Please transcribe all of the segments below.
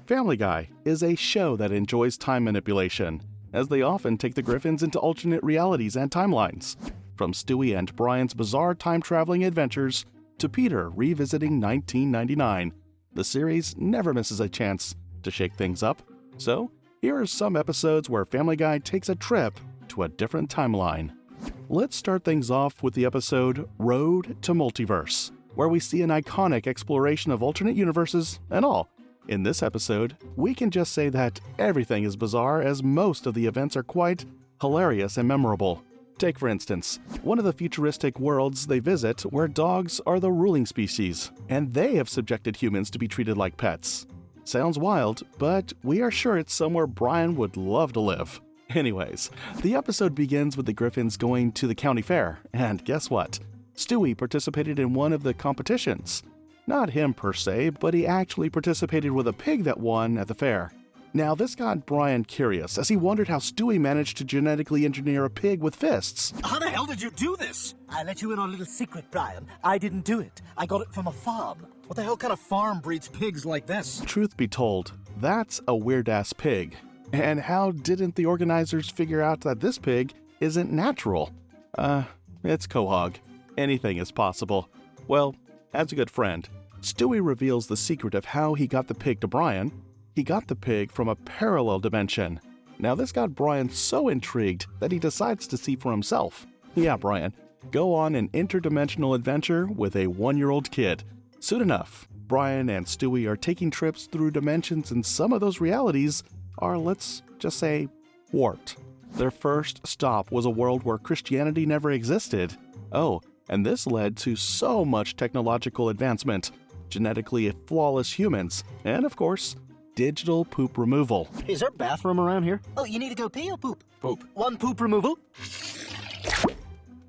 Family Guy is a show that enjoys time manipulation, as they often take the Griffins into alternate realities and timelines. From Stewie and Brian's bizarre time-traveling adventures to Peter revisiting 1999, the series never misses a chance to shake things up. So, here are some episodes where Family Guy takes a trip to a different timeline. Let's start things off with the episode Road to Multiverse, where we see an iconic exploration of alternate universes and all. In this episode, we can just say that everything is bizarre, as most of the events are quite hilarious and memorable. Take, for instance, one of the futuristic worlds they visit where dogs are the ruling species, and they have subjected humans to be treated like pets. Sounds wild, but we are sure it's somewhere Brian would love to live. Anyways, the episode begins with the Griffins going to the county fair, and guess what? Stewie participated in one of the competitions. Not him per se, but he actually participated with a pig that won at the fair. Now this got Brian curious, as he wondered how Stewie managed to genetically engineer a pig with fists. How the hell did you do this? I let you in on a little secret, Brian. I didn't do it. I got it from a farm. What the hell kind of farm breeds pigs like this? Truth be told, that's a weird-ass pig. And how didn't the organizers figure out that this pig isn't natural? It's Quahog. Anything is possible. Well, as a good friend, Stewie reveals the secret of how he got the pig to Brian. He got the pig from a parallel dimension. Now this got Brian so intrigued that he decides to see for himself. Yeah, Brian, go on an interdimensional adventure with a 1-year-old kid. Soon enough, Brian and Stewie are taking trips through dimensions, and some of those realities are, let's just say, warped. Their first stop was a world where Christianity never existed. Oh, and this led to so much technological advancement, genetically flawless humans, and of course, digital poop removal. Is there a bathroom around here? Oh, you need to go pee or poop? Poop. One poop removal?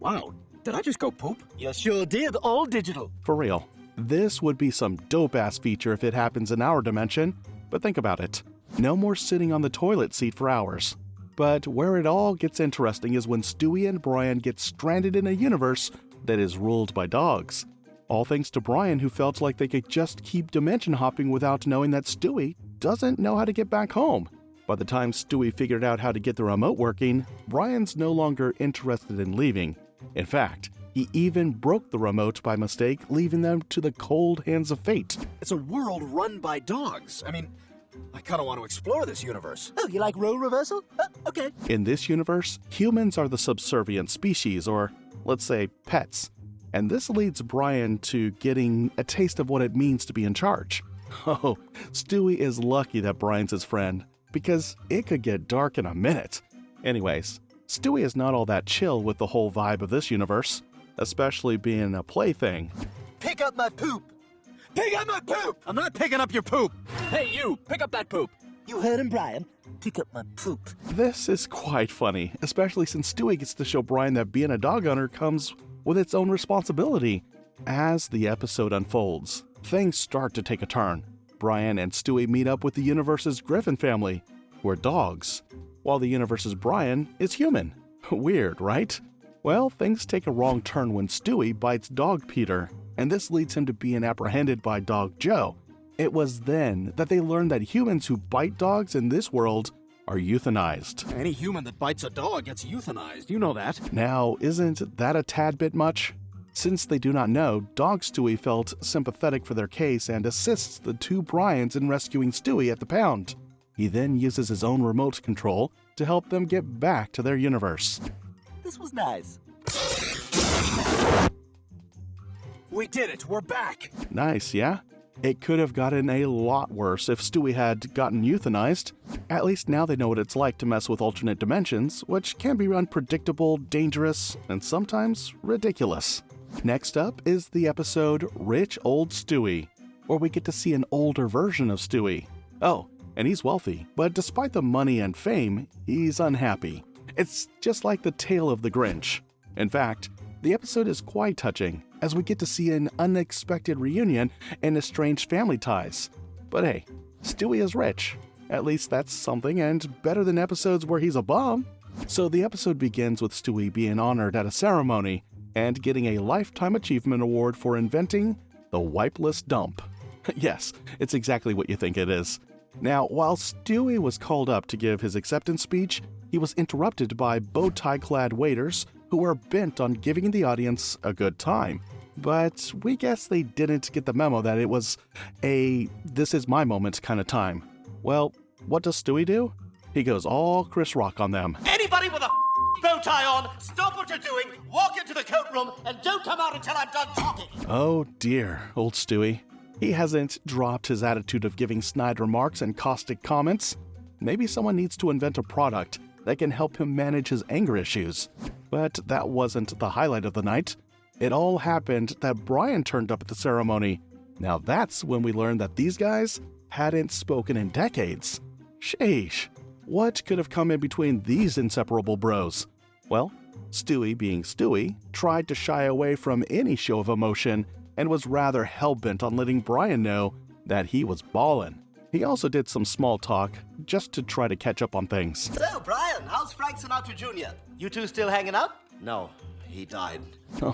Wow, did I just go poop? You sure did. All digital. For real. This would be some dope-ass feature if it happens in our dimension, but think about it. No more sitting on the toilet seat for hours. But where it all gets interesting is when Stewie and Brian get stranded in a universe that is ruled by dogs. All thanks to Brian, who felt like they could just keep dimension hopping without knowing that Stewie doesn't know how to get back home. By the time Stewie figured out how to get the remote working, Brian's no longer interested in leaving. In fact, he even broke the remote by mistake, leaving them to the cold hands of fate. It's a world run by dogs. I kind of want to explore this universe. Oh, you like role reversal? Okay. In this universe, humans are the subservient species, or let's say pets. And this leads Brian to getting a taste of what it means to be in charge. Oh, Stewie is lucky that Brian's his friend, because it could get dark in a minute. Anyways, Stewie is not all that chill with the whole vibe of this universe, especially being a plaything. Pick up my poop. Pick up my poop! I'm not picking up your poop! Hey, you! Pick up that poop! You heard him, Brian. Pick up my poop. This is quite funny, especially since Stewie gets to show Brian that being a dog owner comes with its own responsibility. As the episode unfolds, things start to take a turn. Brian and Stewie meet up with the universe's Griffin family, who are dogs, while the universe's Brian is human. Weird, right? Well, things take a wrong turn when Stewie bites dog Peter, and this leads him to being apprehended by dog Joe. It was then that they learned that humans who bite dogs in this world are euthanized. Any human that bites a dog gets euthanized, you know that. Now, isn't that a tad bit much? Since they do not know, Dog Stewie felt sympathetic for their case and assists the two Brians in rescuing Stewie at the pound. He then uses his own remote control to help them get back to their universe. This was nice. We did it! We're back! Nice, yeah? It could have gotten a lot worse if Stewie had gotten euthanized. At least now they know what it's like to mess with alternate dimensions, which can be unpredictable, dangerous, and sometimes ridiculous. Next up is the episode Rich Old Stewie, where we get to see an older version of Stewie. Oh, and he's wealthy, but despite the money and fame, he's unhappy. It's just like the tale of the Grinch. In fact, the episode is quite touching, as we get to see an unexpected reunion and estranged family ties. But hey, Stewie is rich. At least that's something, and better than episodes where he's a bum. So the episode begins with Stewie being honored at a ceremony and getting a Lifetime Achievement Award for inventing the wipeless dump. Yes, it's exactly what you think it is. Now, while Stewie was called up to give his acceptance speech, he was interrupted by bow-tie-clad waiters who were bent on giving the audience a good time. But we guess they didn't get the memo that it was a "this is my moment" kind of time. Well, what does Stewie do? He goes all Chris Rock on them. Anybody with a bow tie on, stop what you're doing, walk into the coat room, and don't come out until I'm done talking. Oh dear, old Stewie. He hasn't dropped his attitude of giving snide remarks and caustic comments. Maybe someone needs to invent a product that can help him manage his anger issues. But that wasn't the highlight of the night. It all happened that Brian turned up at the ceremony. Now that's when we learned that these guys hadn't spoken in decades. Sheesh, what could have come in between these inseparable bros? Well, Stewie, being Stewie, tried to shy away from any show of emotion and was rather hell-bent on letting Brian know that he was ballin'. He also did some small talk just to try to catch up on things. So, Brian, how's Frank Sinatra Jr.? You two still hanging out? No, he died.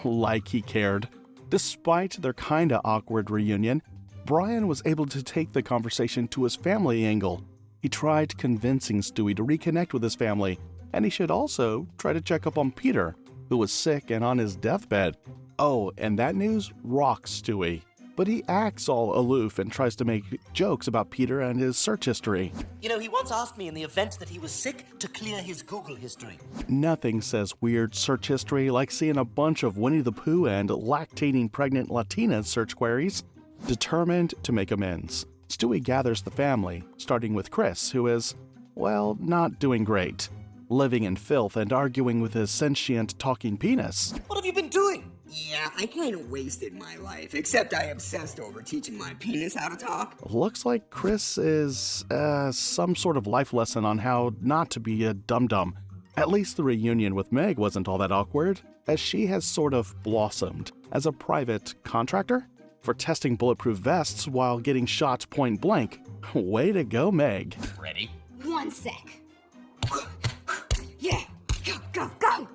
Like he cared. Despite their kinda awkward reunion, Brian was able to take the conversation to his family angle. He tried convincing Stewie to reconnect with his family, and he should also try to check up on Peter, who was sick and on his deathbed. Oh, and that news rocks Stewie. But he acts all aloof and tries to make jokes about Peter and his search history. You know, he once asked me in the event that he was sick to clear his Google history. Nothing says weird search history like seeing a bunch of Winnie the Pooh and lactating pregnant Latinas search queries. Determined to make amends, Stewie gathers the family, starting with Chris, who is, well, not doing great. Living in filth and arguing with his sentient talking penis. What have you been doing? Yeah, I kind of wasted my life, except I obsessed over teaching my penis how to talk. Looks like Chris is some sort of life lesson on how not to be a dum-dum. At least the reunion with Meg wasn't all that awkward, as she has sort of blossomed as a private contractor for testing bulletproof vests while getting shot point blank. Way to go, Meg. Ready? 1 sec. Yeah, go, go!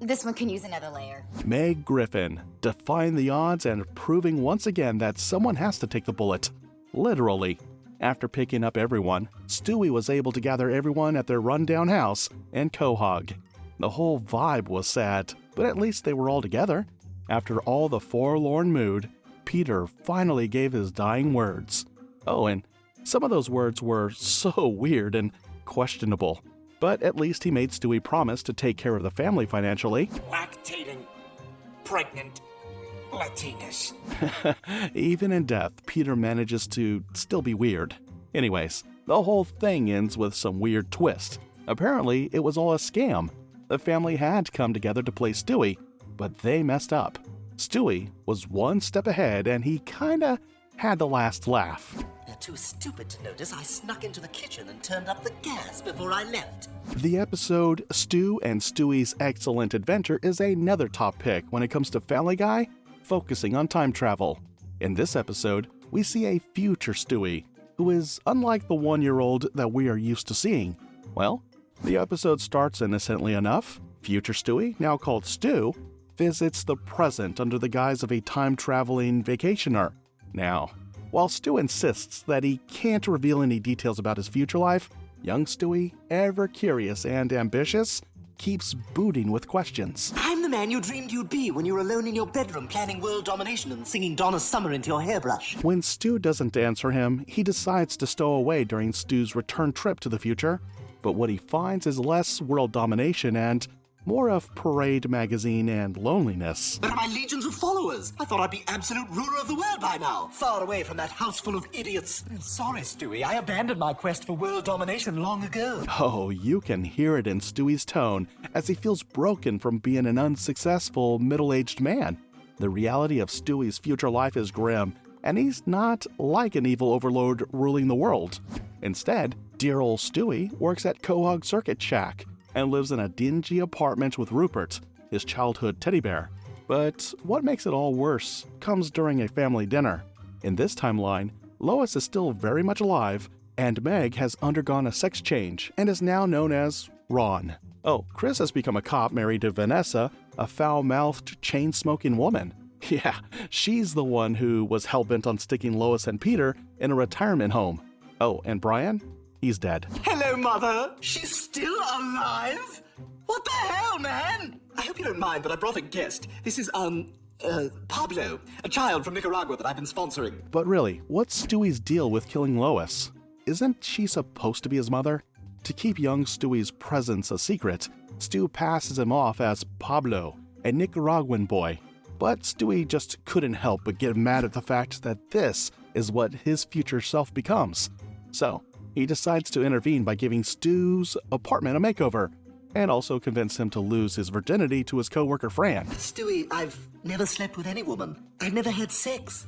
This one can use another layer. Meg Griffin, defying the odds and proving once again that someone has to take the bullet. Literally. After picking up everyone, Stewie was able to gather everyone at their rundown house in Quahog. The whole vibe was sad, but at least they were all together. After all the forlorn mood, Peter finally gave his dying words. Oh, and some of those words were so weird and questionable. But at least he made Stewie promise to take care of the family financially. Lactating. Pregnant. Latinas. Even in death, Peter manages to still be weird. Anyways, the whole thing ends with some weird twist. Apparently, it was all a scam. The family had come together to play Stewie, but they messed up. Stewie was one step ahead, and he kinda had the last laugh. They're too stupid to notice I snuck into the kitchen and turned up the gas before I left. The episode Stu and Stewie's Excellent Adventure is another top pick when it comes to Family Guy, focusing on time travel. In this episode, we see a future Stewie, who is unlike the 1-year-old that we are used to seeing. Well, the episode starts innocently enough. Future Stewie, now called Stu, visits the present under the guise of a time-traveling vacationer. Now, while Stu insists that he can't reveal any details about his future life, young Stewie, ever curious and ambitious, keeps booting with questions. I'm the man you dreamed you'd be when you were alone in your bedroom planning world domination and singing Donna Summer into your hairbrush. When Stu doesn't answer him, he decides to stow away during Stu's return trip to the future. But what he finds is less world domination and more of Parade magazine and loneliness. Where are my legions of followers? I thought I'd be absolute ruler of the world by now. Far away from that house full of idiots. Sorry, Stewie. I abandoned my quest for world domination long ago. Oh, you can hear it in Stewie's tone as he feels broken from being an unsuccessful middle-aged man. The reality of Stewie's future life is grim, and he's not like an evil overlord ruling the world. Instead, dear old Stewie works at Quahog Circuit Shack and lives in a dingy apartment with Rupert, his childhood teddy bear. But what makes it all worse comes during a family dinner. In this timeline, Lois is still very much alive, and Meg has undergone a sex change and is now known as Ron. Oh, Chris has become a cop married to Vanessa, a foul-mouthed, chain-smoking woman. Yeah, she's the one who was hell-bent on sticking Lois and Peter in a retirement home. Oh, and Brian? He's dead. Hello, Mother. She's still alive? What the hell, man? I hope you don't mind, but I brought a guest. This is, Pablo, a child from Nicaragua that I've been sponsoring. But really, what's Stewie's deal with killing Lois? Isn't she supposed to be his mother? To keep young Stewie's presence a secret, Stu passes him off as Pablo, a Nicaraguan boy. But Stewie just couldn't help but get mad at the fact that this is what his future self becomes. So, he decides to intervene by giving Stu's apartment a makeover, and also convince him to lose his virginity to his co-worker Fran. Stewie, I've never slept with any woman. I've never had sex.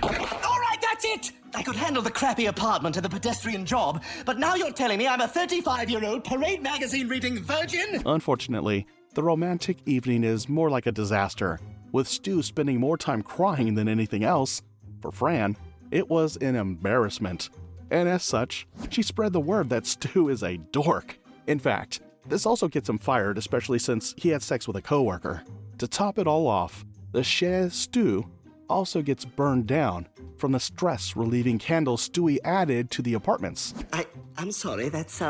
All right, that's it! I could handle the crappy apartment and the pedestrian job, but now you're telling me I'm a 35-year-old Parade magazine reading virgin? Unfortunately, the romantic evening is more like a disaster, with Stu spending more time crying than anything else. For Fran, it was an embarrassment. And as such, she spread the word that Stu is a dork. In fact, this also gets him fired, especially since he had sex with a coworker. To top it all off, the Chez Stu also gets burned down from the stress-relieving candles Stewie added to the apartments. I'm sorry, that's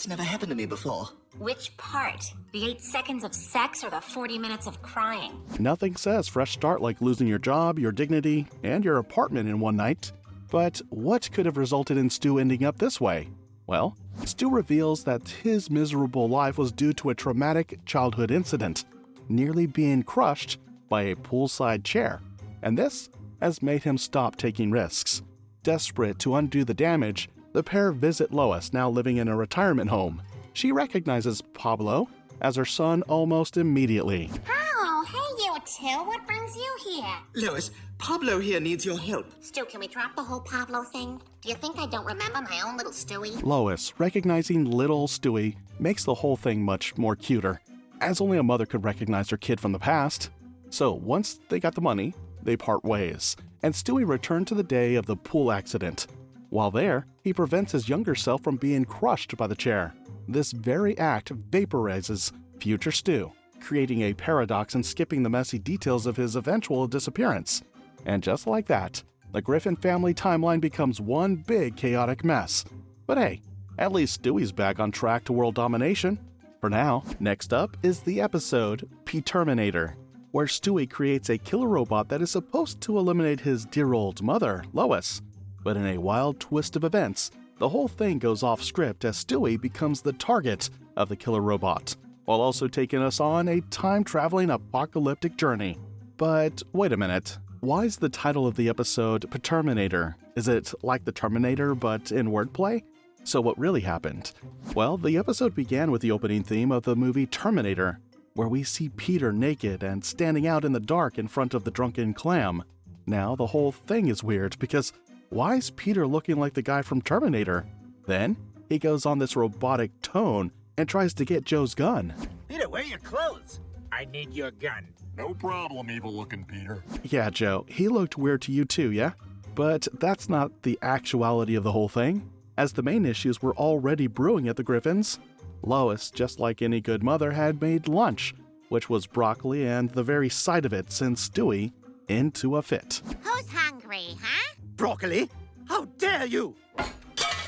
never happened to me before. Which part? The 8 seconds of sex or the 40 minutes of crying? Nothing says fresh start like losing your job, your dignity, and your apartment in one night. But what could have resulted in Stu ending up this way? Well, Stu reveals that his miserable life was due to a traumatic childhood incident, nearly being crushed by a poolside chair, and this has made him stop taking risks. Desperate to undo the damage, the pair visit Lois, now living in a retirement home. She recognizes Pablo as her son almost immediately. Oh, hey you two, what brings you here? Lois, Pablo here needs your help. Stu, can we drop the whole Pablo thing? Do you think I don't remember my own little Stewie? Lois, recognizing little Stewie, makes the whole thing much more cuter, as only a mother could recognize her kid from the past. So once they got the money, they part ways, and Stewie returned to the day of the pool accident. While there, he prevents his younger self from being crushed by the chair. This very act vaporizes future Stu, creating a paradox and skipping the messy details of his eventual disappearance. And just like that, the Griffin family timeline becomes one big chaotic mess. But hey, at least Stewie's back on track to world domination. For now, next up is the episode P-Terminator, where Stewie creates a killer robot that is supposed to eliminate his dear old mother, Lois. But in a wild twist of events, the whole thing goes off script as Stewie becomes the target of the killer robot, while also taking us on a time-traveling apocalyptic journey. But wait a minute, why is the title of the episode P-Terminator? Is it like the Terminator but in wordplay? So what really happened? Well, the episode began with the opening theme of the movie Terminator, where we see Peter naked and standing out in the dark in front of the drunken clam. Now the whole thing is weird because why is Peter looking like the guy from Terminator? Then he goes on this robotic tone and tries to get Joe's gun. Peter, where are your clothes? I need your gun. No problem, evil-looking Peter. Yeah, Joe, he looked weird to you too, yeah? But that's not the actuality of the whole thing, as the main issues were already brewing at the Griffins. Lois, just like any good mother, had made lunch, which was broccoli, and the very sight of it sent Stewie into a fit. Who's hungry, huh? Broccoli? How dare you!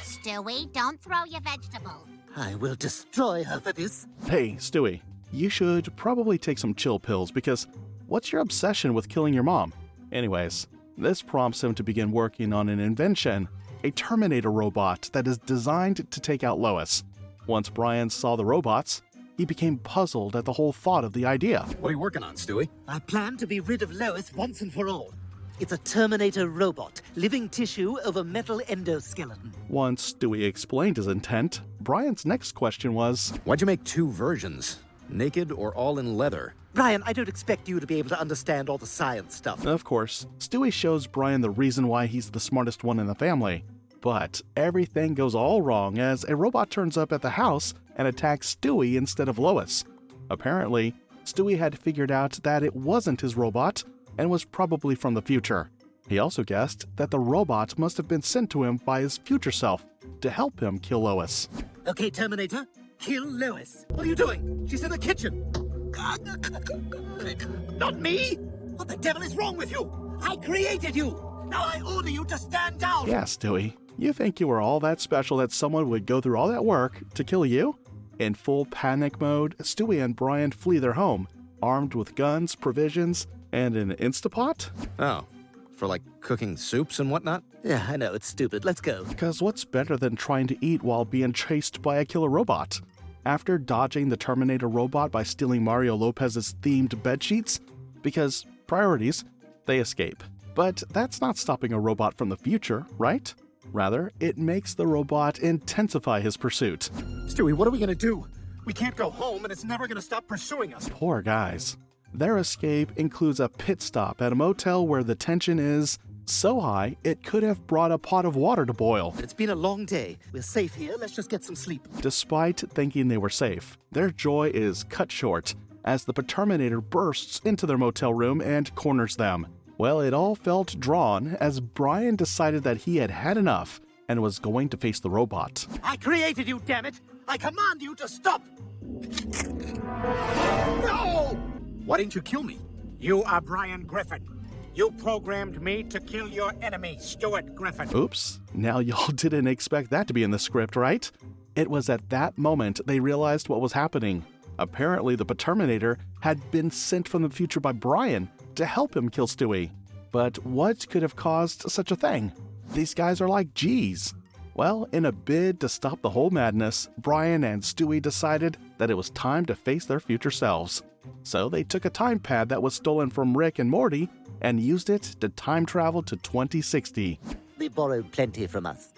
Stewie, don't throw your vegetables. I will destroy her for this. Hey, Stewie, you should probably take some chill pills because what's your obsession with killing your mom? Anyways, this prompts him to begin working on an invention, a Terminator robot that is designed to take out Lois. Once Brian saw the robots, he became puzzled at the whole thought of the idea. What are you working on, Stewie? I plan to be rid of Lois once and for all. It's a Terminator robot, living tissue over metal endoskeleton. Once Stewie explained his intent, Brian's next question was, Why'd you make 2 versions? Naked or all in leather? Brian, I don't expect you to be able to understand all the science stuff. Of course, Stewie shows Brian the reason why he's the smartest one in the family. But everything goes all wrong as a robot turns up at the house and attacks Stewie instead of Lois. Apparently, Stewie had figured out that it wasn't his robot and was probably from the future. He also guessed that the robot must have been sent to him by his future self to help him kill Lois. Okay, Terminator, kill Lois. What are you doing? She's in the kitchen. Not me! What the devil is wrong with you? I created you! Now I order you to stand down! Yeah, Stewie, you think you were all that special that someone would go through all that work to kill you? In full panic mode, Stewie and Brian flee their home, armed with guns, provisions, and an Instapot? Oh, for like cooking soups and whatnot? Yeah, I know, it's stupid. Let's go. Because what's better than trying to eat while being chased by a killer robot? After dodging the Terminator robot by stealing Mario Lopez's themed bedsheets, because priorities, they escape. But that's not stopping a robot from the future, right? Rather, it makes the robot intensify his pursuit. Stewie, what are we gonna do? We can't go home and it's never gonna stop pursuing us. Poor guys. Their escape includes a pit stop at a motel where the tension is so high it could have brought a pot of water to boil. It's been a long day. We're safe here. Let's just get some sleep. Despite thinking they were safe, their joy is cut short as the Terminator bursts into their motel room and corners them. Well, it all felt drawn as Brian decided that he had had enough and was going to face the robot. I created you, damn it! I command you to stop! No! Why didn't you kill me? You are Brian Griffin. You programmed me to kill your enemy, Stuart Griffin. Oops, now y'all didn't expect that to be in the script, right? It was at that moment they realized what was happening. Apparently, the Terminator had been sent from the future by Brian to help him kill Stewie. But what could have caused such a thing? These guys are like G's. Well, in a bid to stop the whole madness, Brian and Stewie decided that it was time to face their future selves. So they took a time pad that was stolen from Rick and Morty and used it to time travel to 2060. They borrowed plenty from us.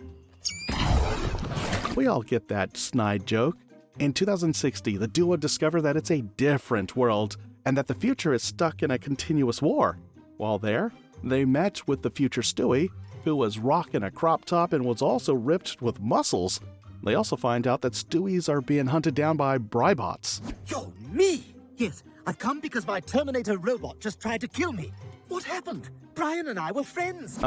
We all get that snide joke. In 2060, the duo discover that it's a different world and that the future is stuck in a continuous war. While there, they met with the future Stewie, who was rocking a crop top and was also ripped with muscles. They also find out that Stewies are being hunted down by Brybots. Yo, me? Yes, I've come because my Terminator robot just tried to kill me. What happened? Brian and I were friends.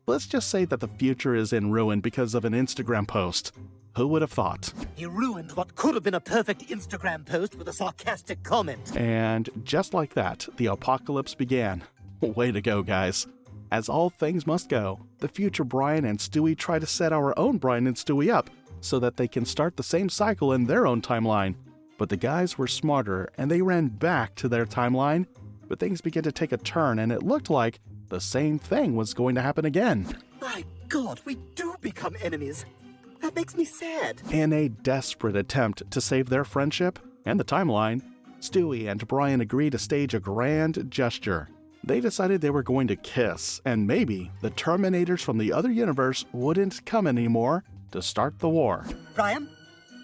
Let's just say that the future is in ruin because of an Instagram post. Who would have thought? He ruined what could have been a perfect Instagram post with a sarcastic comment. And just like that, the apocalypse began. Way to go, guys. As all things must go, the future Brian and Stewie try to set our own Brian and Stewie up so that they can start the same cycle in their own timeline. But the guys were smarter and they ran back to their timeline, but things began to take a turn and it looked like the same thing was going to happen again. My God, we do become enemies. That makes me sad. In a desperate attempt to save their friendship and the timeline, Stewie and Brian agreed to stage a grand gesture. They decided they were going to kiss, and maybe the Terminators from the other universe wouldn't come anymore to start the war. Brian,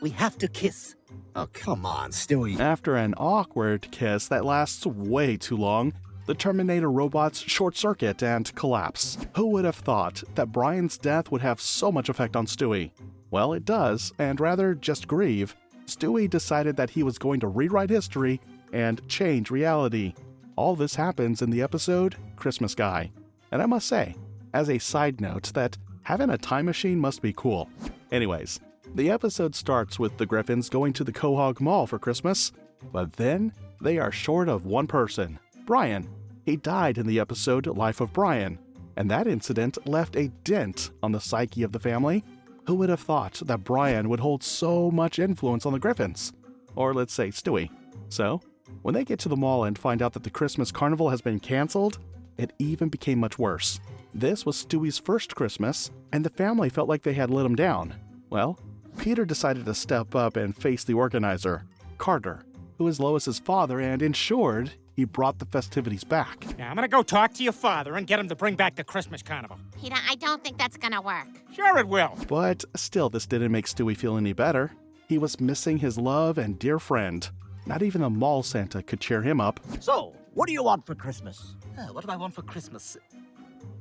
we have to kiss. Oh, come on, Stewie. After an awkward kiss that lasts way too long, the Terminator robots short-circuit and collapse. Who would have thought that Brian's death would have so much effect on Stewie? Well, it does, and rather just grieve, Stewie decided that he was going to rewrite history and change reality. All this happens in the episode Christmas Guy. And I must say, as a side note, that having a time machine must be cool. Anyways, the episode starts with the Griffins going to the Quahog Mall for Christmas, but then they are short of one person, Brian. He died in the episode Life of Brian, and that incident left a dent on the psyche of the family. Who would have thought that Brian would hold so much influence on the Griffins? Or let's say Stewie. So, when they get to the mall and find out that the Christmas carnival has been canceled, it even became much worse. This was Stewie's first Christmas, and the family felt like they had let him down. Well, Peter decided to step up and face the organizer, Carter, who is Lois's father and ensured he brought the festivities back. Now, I'm gonna go talk to your father and get him to bring back the Christmas carnival. Peter, I don't think that's gonna work. Sure it will. But still, this didn't make Stewie feel any better. He was missing his love and dear friend. Not even a mall Santa could cheer him up. So, what do you want for Christmas? What do I want for Christmas?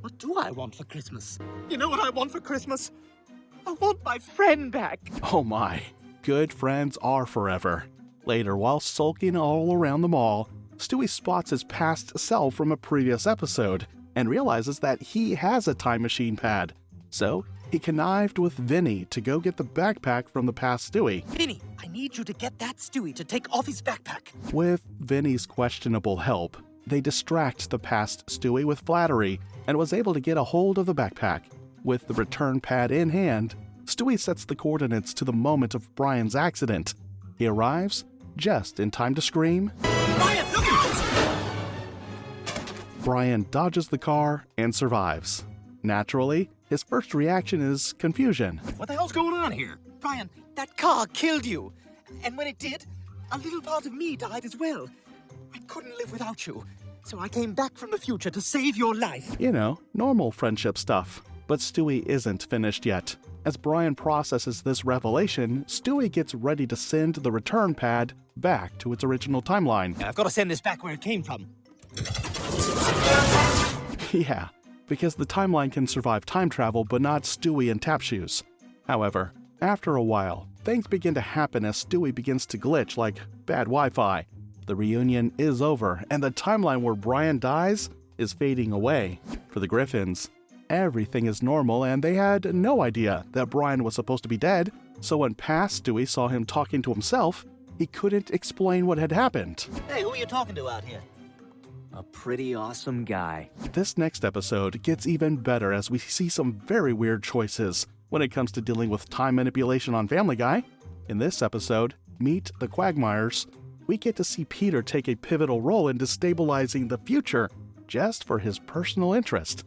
What do I want for Christmas? You know what I want for Christmas? I want my friend back. Oh my, good friends are forever. Later, while sulking all around the mall, Stewie spots his past self from a previous episode and realizes that he has a time machine pad. So, he connived with Vinny to go get the backpack from the past Stewie. Vinny, I need you to get that Stewie to take off his backpack. With Vinny's questionable help, they distract the past Stewie with flattery and was able to get a hold of the backpack. With the return pad in hand, Stewie sets the coordinates to the moment of Brian's accident. He arrives just in time to scream, Brian, look out! Brian dodges the car and survives. Naturally, his first reaction is confusion. What the hell's going on here? Brian, that car killed you. And when it did, a little part of me died as well. I couldn't live without you. So I came back from the future to save your life. You know, normal friendship stuff. But Stewie isn't finished yet. As Brian processes this revelation, Stewie gets ready to send the return pad back to its original timeline. I've got to send this back where it came from. Yeah, because the timeline can survive time travel, but not Stewie and Tap Shoes. However, after a while, things begin to happen as Stewie begins to glitch like bad Wi-Fi. The reunion is over, and the timeline where Brian dies is fading away. For the Griffins, everything is normal, and they had no idea that Brian was supposed to be dead, so when past Stewie saw him talking to himself, he couldn't explain what had happened. Hey, who are you talking to out here? A pretty awesome guy. This next episode gets even better as we see some very weird choices when it comes to dealing with time manipulation on Family Guy. In this episode, Meet the Quagmires, we get to see Peter take a pivotal role in destabilizing the future just for his personal interest.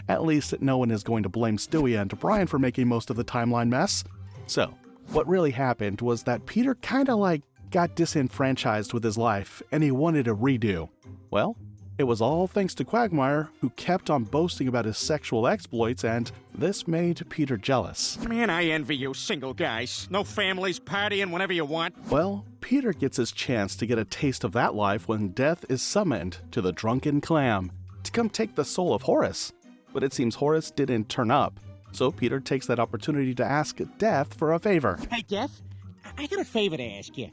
At least no one is going to blame Stewie and Brian for making most of the timeline mess. So, what really happened was that Peter kinda got disenfranchised with his life and he wanted a redo. Well, it was all thanks to Quagmire, who kept on boasting about his sexual exploits, and this made Peter jealous. Man, I envy you single guys. No families, partying whenever you want. Well, Peter gets his chance to get a taste of that life when Death is summoned to the Drunken Clam to come take the soul of Horace. But it seems Horace didn't turn up, so Peter takes that opportunity to ask Death for a favor. Hey, Death, I got a favor to ask you.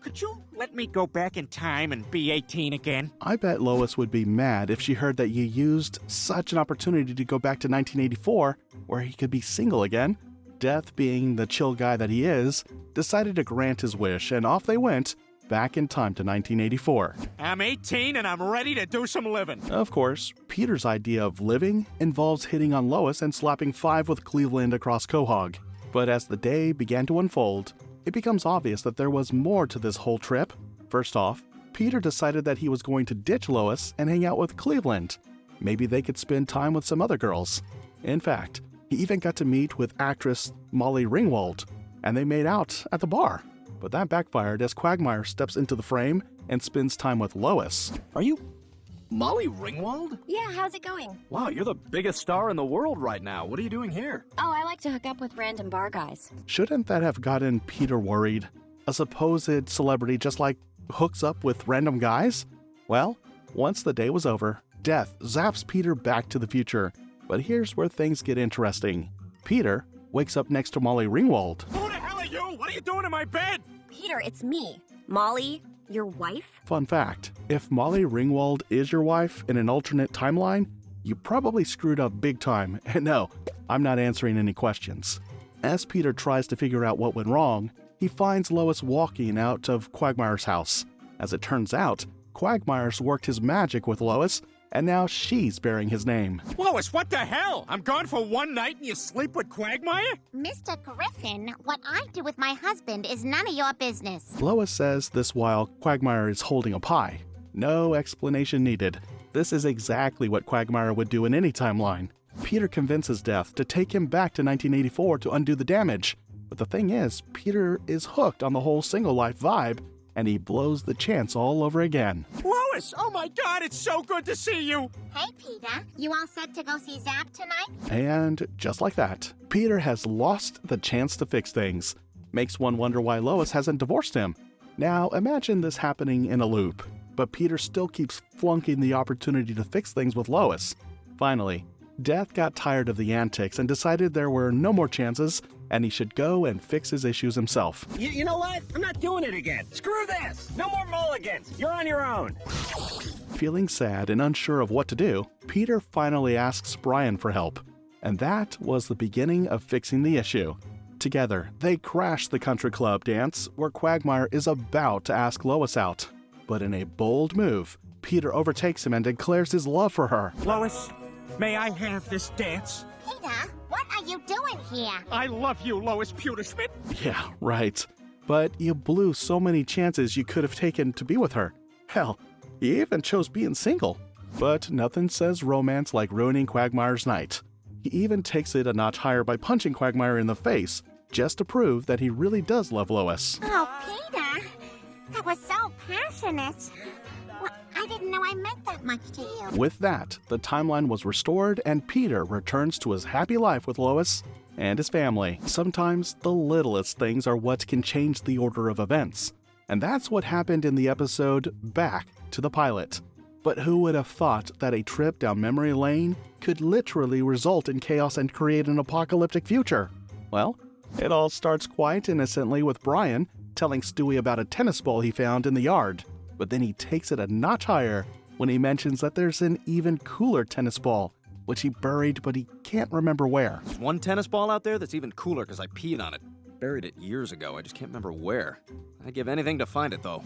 Could you let me go back in time and be 18 again? I bet Lois would be mad if she heard that you used such an opportunity to go back to 1984, where he could be single again. Death, being the chill guy that he is, decided to grant his wish, and off they went, back in time to 1984. I'm 18 and I'm ready to do some living. Of course, Peter's idea of living involves hitting on Lois and slapping 5 with Cleveland across Quahog. But as the day began to unfold, it becomes obvious that there was more to this whole trip. First off, Peter decided that he was going to ditch Lois and hang out with Cleveland. Maybe they could spend time with some other girls. In fact, he even got to meet with actress Molly Ringwald, and they made out at the bar. But that backfired as Quagmire steps into the frame and spends time with Lois. Are you Molly Ringwald? Yeah, how's it going? Wow, you're the biggest star in the world right now. What are you doing here? Oh, I like to hook up with random bar guys. Shouldn't that have gotten Peter worried? A supposed celebrity just hooks up with random guys? Well, once the day was over, Death zaps Peter back to the future. But here's where things get interesting. Peter wakes up next to Molly Ringwald. Who the hell are you? What are you doing in my bed? Peter, it's me. Molly, your wife? Fun fact, if Molly Ringwald is your wife in an alternate timeline, you probably screwed up big time. And no, I'm not answering any questions. As Peter tries to figure out what went wrong, he finds Lois walking out of Quagmire's house. As it turns out, Quagmire's worked his magic with Lois, and now she's bearing his name. Lois, what the hell? I'm gone for one night and you sleep with Quagmire? Mr. Griffin, what I do with my husband is none of your business. Lois says this while Quagmire is holding a pie. No explanation needed. This is exactly what Quagmire would do in any timeline. Peter convinces Death to take him back to 1984 to undo the damage. But the thing is, Peter is hooked on the whole single life vibe, and he blows the chance all over again. Lois, oh my God, it's so good to see you. Hey, Peter, you all set to go see Zap tonight? And just like that, Peter has lost the chance to fix things. Makes one wonder why Lois hasn't divorced him. Now, imagine this happening in a loop, but Peter still keeps flunking the opportunity to fix things with Lois. Finally, Death got tired of the antics and decided there were no more chances, and he should go and fix his issues himself. You know what? I'm not doing it again. Screw this. No more mulligans. You're on your own. Feeling sad and unsure of what to do, Peter finally asks Brian for help. And that was the beginning of fixing the issue. Together, they crash the country club dance where Quagmire is about to ask Lois out. But in a bold move, Peter overtakes him and declares his love for her. Lois, may I have this dance? Peter, what are you doing here? I love you, Lois Pewterschmidt. Yeah, right. But you blew so many chances you could have taken to be with her. Hell, you even chose being single. But nothing says romance like ruining Quagmire's night. He even takes it a notch higher by punching Quagmire in the face, just to prove that he really does love Lois. Oh, Peter, that was so passionate. Well, I didn't know I meant that much to you. With that, the timeline was restored and Peter returns to his happy life with Lois and his family. Sometimes the littlest things are what can change the order of events. And that's what happened in the episode Back to the Pilot. But who would have thought that a trip down memory lane could literally result in chaos and create an apocalyptic future? Well, it all starts quite innocently with Brian telling Stewie about a tennis ball he found in the yard. But then he takes it a notch higher when he mentions that there's an even cooler tennis ball, which he buried but he can't remember where. There's one tennis ball out there that's even cooler because I peed on it. Buried it years ago, I just can't remember where. I'd give anything to find it, though.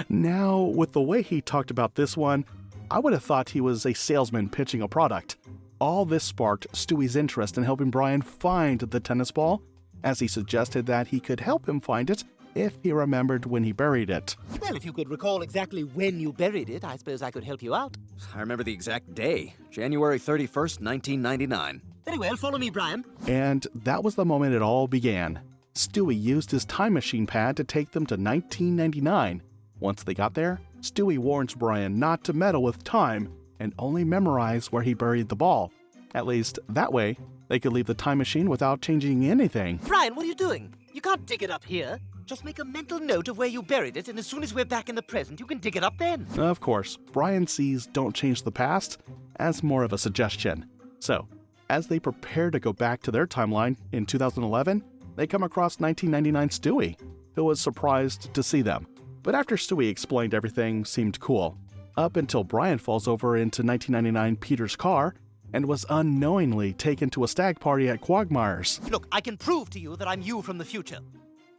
Now, with the way he talked about this one, I would have thought he was a salesman pitching a product. All this sparked Stewie's interest in helping Brian find the tennis ball, as he suggested that he could help him find it if he remembered when he buried it. Well, if you could recall exactly when you buried it, I suppose I could help you out. I remember the exact day, January 31st, 1999. Very well, follow me, Brian. And that was the moment it all began. Stewie used his time machine pad to take them to 1999. Once they got there, Stewie warns Brian not to meddle with time and only memorize where he buried the ball. At least, that way, they could leave the time machine without changing anything. Brian, what are you doing? You can't dig it up here. Just make a mental note of where you buried it, and as soon as we're back in the present, you can dig it up then. Of course, Brian sees Don't Change the Past as more of a suggestion. So, as they prepare to go back to their timeline in 2011, they come across 1999 Stewie, who was surprised to see them. But after Stewie explained everything seemed cool, up until Brian falls over into 1999 Peter's car and was unknowingly taken to a stag party at Quagmire's. Look, I can prove to you that I'm you from the future.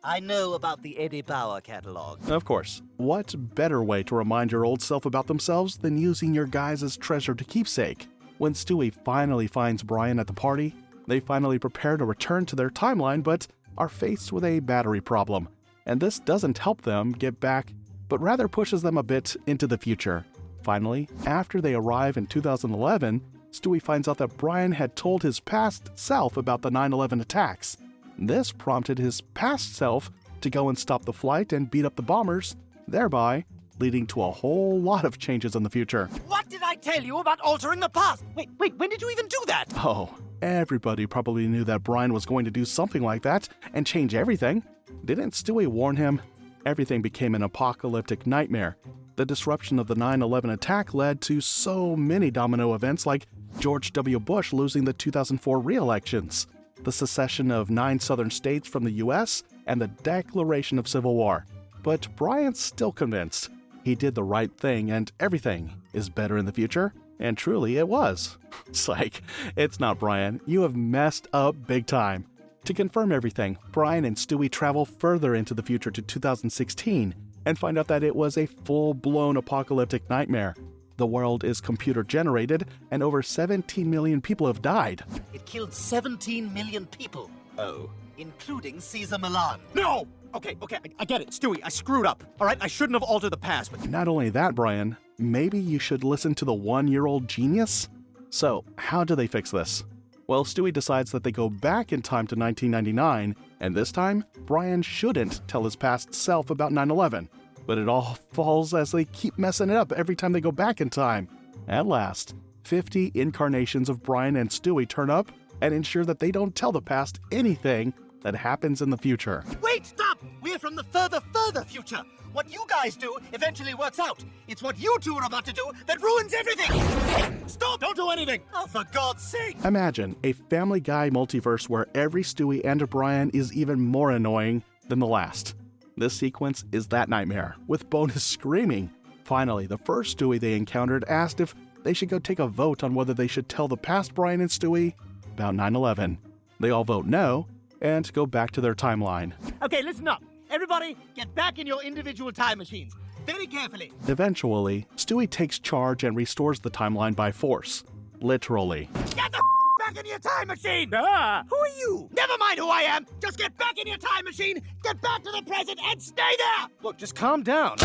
I know about the Eddie Bauer catalog. Of course, what better way to remind your old self about themselves than using your guys' treasure to keepsake? When Stewie finally finds Brian at the party, they finally prepare to return to their timeline but are faced with a battery problem. And this doesn't help them get back, but rather pushes them a bit into the future. Finally, after they arrive in 2011, Stewie finds out that Brian had told his past self about the 9/11 attacks. This prompted his past self to go and stop the flight and beat up the bombers, thereby leading to a whole lot of changes in the future. What did I tell you about altering the past? Wait, when did you even do that? Oh, everybody probably knew that Brian was going to do something like that and change everything. Didn't Stewie warn him? Everything became an apocalyptic nightmare. The disruption of the 9/11 attack led to so many domino events like George W. Bush losing the 2004 re-elections, the secession of 9 southern states from the U.S., and the declaration of civil war. But Brian's still convinced he did the right thing and everything is better in the future, and truly it was. Psych, it's not, Brian. You have messed up big time. To confirm everything, Brian and Stewie travel further into the future to 2016 and find out that it was a full-blown apocalyptic nightmare. The world is computer-generated and over 17 million people have died. It killed 17 million people. Oh. Including Caesar Milan. No! Okay, I get it. Stewie, I screwed up. All right, I shouldn't have altered the past, but... Not only that, Brian, maybe you should listen to the one-year-old genius? So, how do they fix this? Well, Stewie decides that they go back in time to 1999, and this time, Brian shouldn't tell his past self about 9/11. But it all falls as they keep messing it up every time they go back in time. At last, 50 incarnations of Brian and Stewie turn up and ensure that they don't tell the past anything that happens in the future. Wait, stop! We're from the further future. What you guys do eventually works out. It's what you two are about to do that ruins everything! Stop! Don't do anything! Oh, for God's sake! Imagine a Family Guy multiverse where every Stewie and Brian is even more annoying than the last. This sequence is that nightmare, with bonus screaming. Finally, the first Stewie they encountered asked if they should go take a vote on whether they should tell the past Brian and Stewie about 9/11. They all vote no and go back to their timeline. Okay, listen up. Everybody, get back in your individual time machines. Very carefully. Eventually, Stewie takes charge and restores the timeline by force. Literally. Get the back in your time machine! Who are you? Never mind who I am! Just get back in your time machine, get back to the present, and stay there! Look, just calm down.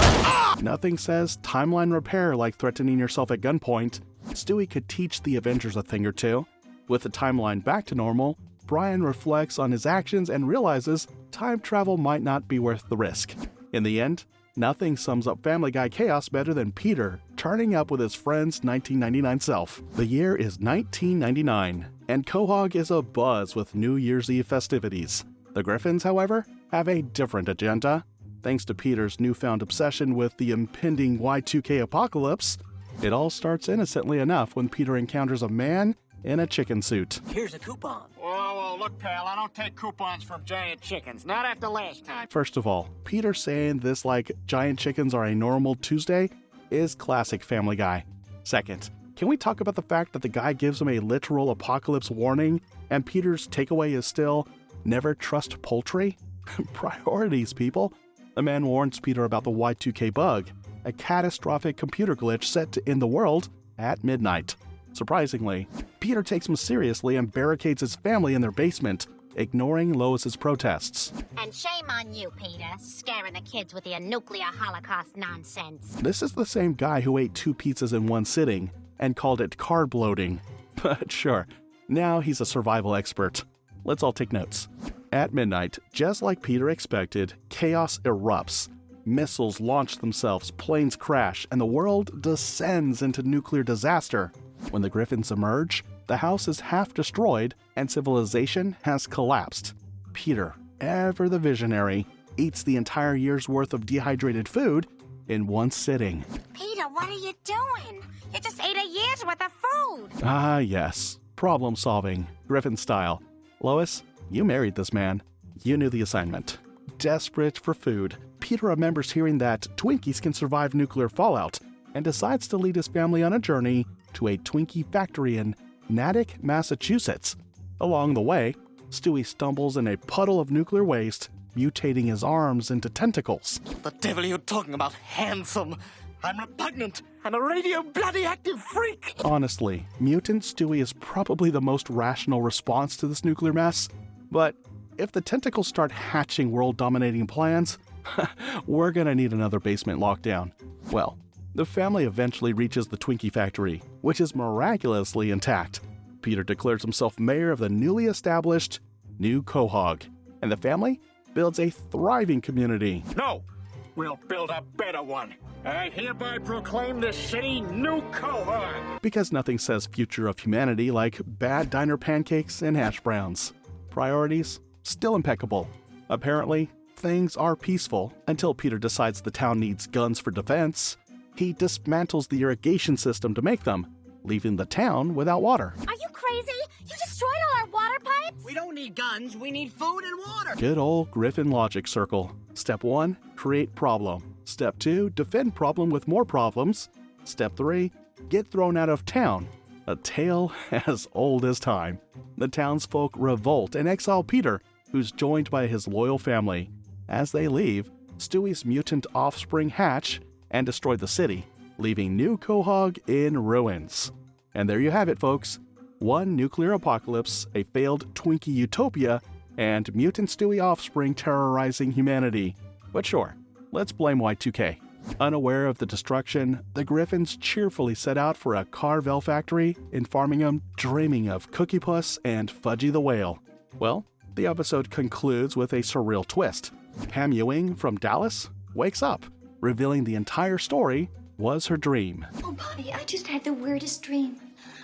Nothing says timeline repair like threatening yourself at gunpoint. Stewie could teach the Avengers a thing or two. With the timeline back to normal, Brian reflects on his actions and realizes time travel might not be worth the risk. In the end, nothing sums up Family Guy chaos better than Peter turning up with his friend's 1999 self. The year is 1999, and Quahog is abuzz with New Year's Eve festivities. The Griffins, however, have a different agenda. Thanks to Peter's newfound obsession with the impending Y2K apocalypse, it all starts innocently enough when Peter encounters a man in a chicken suit. Here's a coupon. Whoa, look, pal, I don't take coupons from giant chickens. Not after last time. First of all, Peter saying this like giant chickens are a normal Tuesday is classic Family Guy. Second, can we talk about the fact that the guy gives him a literal apocalypse warning and Peter's takeaway is still, never trust poultry? Priorities, people. The man warns Peter about the Y2K bug, a catastrophic computer glitch set to end the world at midnight. Surprisingly, Peter takes him seriously and barricades his family in their basement, ignoring Lois's protests. And shame on you, Peter, scaring the kids with your nuclear holocaust nonsense. This is the same guy who ate 2 pizzas in one sitting and called it carb bloating. But sure, now he's a survival expert. Let's all take notes. At midnight, just like Peter expected, chaos erupts. Missiles launch themselves, planes crash, and the world descends into nuclear disaster. When the Griffins emerge, the house is half destroyed and civilization has collapsed. Peter, ever the visionary, eats the entire year's worth of dehydrated food in one sitting. Peter, what are you doing? You just ate a year's worth of food. Ah, yes. Problem solving, Griffin style. Lois, you married this man. You knew the assignment. Desperate for food, Peter remembers hearing that Twinkies can survive nuclear fallout and decides to lead his family on a journey to a Twinkie factory in Natick, Massachusetts. Along the way, Stewie stumbles in a puddle of nuclear waste, mutating his arms into tentacles. The devil are you talking about, handsome? I'm repugnant. I'm a radio-bloody-active freak. Honestly, mutant Stewie is probably the most rational response to this nuclear mess. But if the tentacles start hatching world-dominating plans, we're gonna need another basement lockdown. Well, the family eventually reaches the Twinkie factory, which is miraculously intact. Peter declares himself mayor of the newly established New Quahog, and the family builds a thriving community. No, we'll build a better one. I hereby proclaim this city New Quahog. Because nothing says future of humanity like bad diner pancakes and hash browns. Priorities still impeccable. Apparently, things are peaceful until Peter decides the town needs guns for defense. He dismantles the irrigation system to make them, leaving the town without water. Are you crazy? You destroyed all our water pipes? We don't need guns, we need food and water. Good old Griffin logic circle. Step 1, create problem. Step 2, defend problem with more problems. Step 3, get thrown out of town. A tale as old as time. The townsfolk revolt and exile Peter, who's joined by his loyal family. As they leave, Stewie's mutant offspring hatch and destroy the city, leaving New Quahog in ruins. And there you have it, folks. One nuclear apocalypse, a failed Twinkie utopia, and mutant Stewie offspring terrorizing humanity. But sure, let's blame Y2K. Unaware of the destruction, the Griffins cheerfully set out for a Carvel factory in Farmingham, dreaming of Cookie Puss and Fudgy the Whale. Well, the episode concludes with a surreal twist. Pam Ewing from Dallas wakes up, revealing the entire story was her dream. Oh, Bobby, I just had the weirdest dream.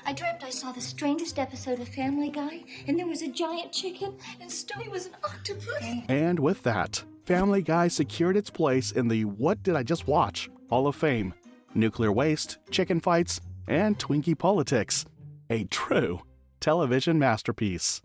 I dreamt I saw the strangest episode of Family Guy, and there was a giant chicken, and Stewie was an octopus. And with that, Family Guy secured its place in the What Did I Just Watch Hall of Fame. Nuclear waste, chicken fights, and Twinkie politics. A true television masterpiece.